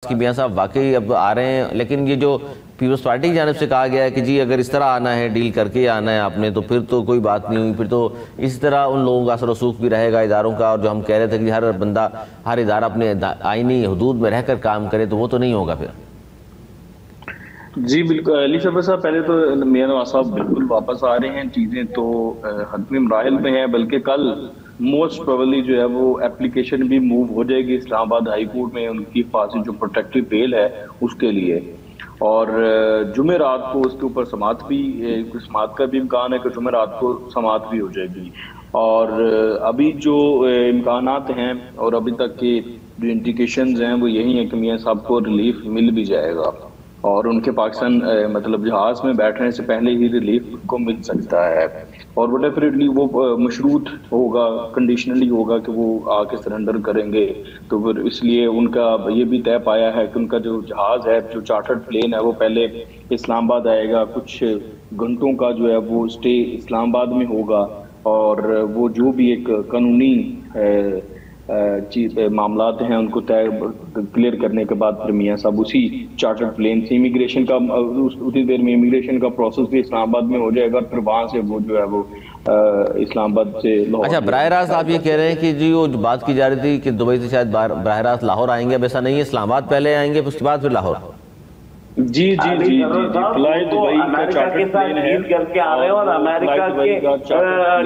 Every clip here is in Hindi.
कि मियां साहब वाकई अब आ रहे हैं, लेकिन ये जो पीपल्स पार्टी की जानिब से कहा गया है कि जी अगर इस तरह आना है, डील करके आना है आपने, तो फिर तो कोई बात नहीं हुई, फिर तो इस तरह उन लोगों का असर रसूख भी रहेगा इदारों का। और जो हम कह रहे थे कि हर बंदा हर इदारा अपने आईनी हदूद में रहकर काम करे, तो वो तो नहीं होगा फिर। जी बिल्कुल अली शफर साहब, पहले तो मियां नवाज साहब बिल्कुल वापस आ रहे हैं। चीजें तो हतमी मराहिल में हैं, बल्कि कल मोस्ट प्रोबेबली जो है वो एप्लीकेशन भी मूव हो जाएगी इस्लामाबाद हाई कोर्ट में उनकी फांसी जो प्रोटेक्टिव बेल है उसके लिए। और जुमे रात को उसके ऊपर समात का भी इम्कान है कि जुमे रात को समात भी हो जाएगी। और अभी जो इम्कानात हैं और अभी तक के जो इंडिकेशंस हैं वो यही है कि मियां साहब को रिलीफ मिल भी जाएगा और उनके पाकिस्तान मतलब जहाज में बैठने से पहले ही रिलीफ उनको मिल सकता है। और वो डेफिनेटली वो मशरूत होगा, कंडीशनली होगा कि वो आके सरेंडर करेंगे। तो फिर इसलिए उनका ये भी तय पाया है कि उनका जो जहाज है, जो चार्टर्ड प्लेन है, वो पहले इस्लामाबाद आएगा, कुछ घंटों का जो है वो स्टे इस्लामाबाद में होगा। और वो जो भी एक कानूनी मामलात हैं उनको तय क्लियर करने के बाद फिर मियां साहब उसी चार्टर्ड प्लेन से इमिग्रेशन का उतनी देर में इमिग्रेशन का प्रोसेस भी इस्लामाबाद में हो जाएगा। फिर वहां से वो जो है वो इस्लामाबाद से लाहौर। अच्छा, बराह रास्त आप ये कह रहे हैं कि जी वो जो बात की जा रही थी कि दुबई से शायद बराह रास्त लाहौर आएंगे, अब ऐसा नहीं है, इस्लामाबाड पहले आएंगे उसके बाद फिर लाहौर। जी जी जी जी जी फ्लाई दुबई का चार्टर्ड प्लेन है करके आ रहे हो और अमेरिका के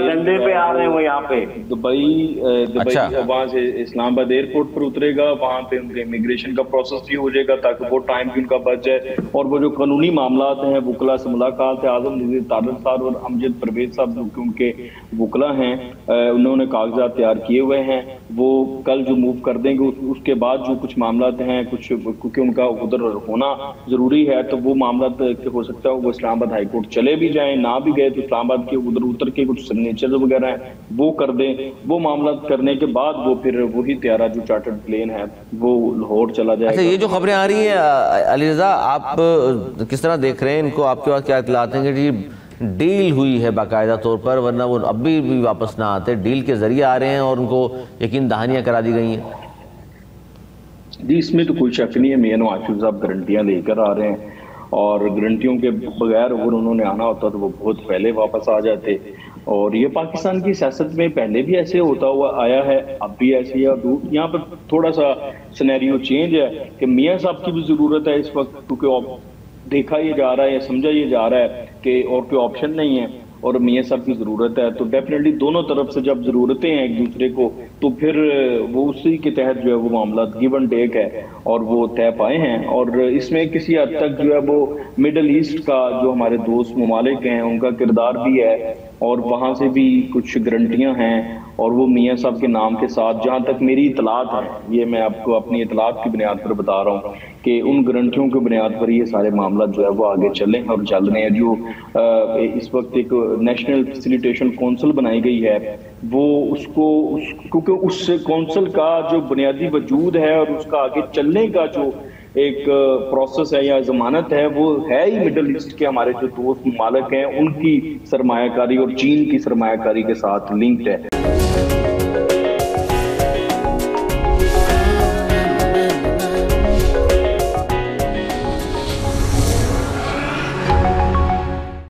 डंडे पे आ रहे हो यहाँ पे दुबई। अच्छा। वहां से इस्लामाबाद एयरपोर्ट पर उतरेगा, वहां पे उनके इमिग्रेशन का प्रोसेस भी हो जाएगा ताकि वो टाइम भी उनका बच जाए। और वो जो कानूनी मामलात हैं, वुकला से मुलाकात है, आजम नजीर तारड़ साहब और अमजद परवेज साहब जो कि उनके वुकला हैं, उन्होंने कागजात तैयार किए हुए हैं, वो कल जो मूव कर देंगे। उसके बाद जो कुछ मामलात हैं, कुछ क्योंकि उनका उधर होना जरूरी है, तो वो मामला हो सकता है वो इस्लामाबाद हाई कोर्ट चले भी जाएं, ना भी गए तो इस्लामाबाद के उधर उतर के कुछ सिग्नेचर वगैरह हैं वो कर दें। वो मामला करने के बाद वो फिर वही त्यारा जो चार्टर्ड प्लेन है वो लाहौर चला जाएगा। अच्छा, ये जो खबरें आ रही हैं अली रजा, आप किस तरह देख रहे हैं इनको? आपके पास क्या इत्तलात हैं कि जी डील हुई है बाकायदा तौर पर, वरना वो अभी भी वापस ना आते, डील के जरिए आ रहे हैं और उनको यकीन दहानियां करा दी गई हैं? जी इसमें तो कोई शक नहीं है, मियां नवाज साहब गारंटियां लेकर आ रहे हैं और गारंटियों के बगैर अगर उन्होंने आना होता तो वो बहुत पहले वापस आ जाते। और ये पाकिस्तान की सियासत में पहले भी ऐसे होता हुआ आया है, अब भी ऐसे ही। यहाँ पर थोड़ा सा सिनेरियो चेंज है कि मियां साहब की भी जरूरत है इस वक्त, क्योंकि देखा ये जा रहा है या समझा ये जा रहा है कि और कोई ऑप्शन नहीं है और मियां साहब की जरूरत है। तो डेफिनेटली दोनों तरफ से जब जरूरतें हैं एक दूसरे को, तो फिर वो उसी के तहत जो है वो मामला गिव एंड टेक है और वो तय पाए हैं। और इसमें किसी हद तक जो है वो मिडल ईस्ट का जो हमारे दोस्त ममालिक हैं उनका किरदार भी है और वहां से भी कुछ गारंटियां हैं। और वो मियां साहब के नाम के साथ, जहां तक मेरी इतलात है, ये मैं आपको अपनी इतलात की बुनियाद पर बता रहा हूँ कि उन गारंटियों की बुनियाद पर ये सारे मामला जो है वो आगे चले और चल रहे हैं। जो इस वक्त एक नेशनल फैसिलिटेशन काउंसिल बनाई गई है, वो क्योंकि उस काउंसिल का जो बुनियादी वजूद है और उसका आगे चलने का जो एक प्रोसेस है या जमानत है, वो है ही मिडल ईस्ट के हमारे जो दोस्त ममालिक हैं उनकी सरमायाकारी और चीन की सरमायाकारी के साथ लिंक्ड है।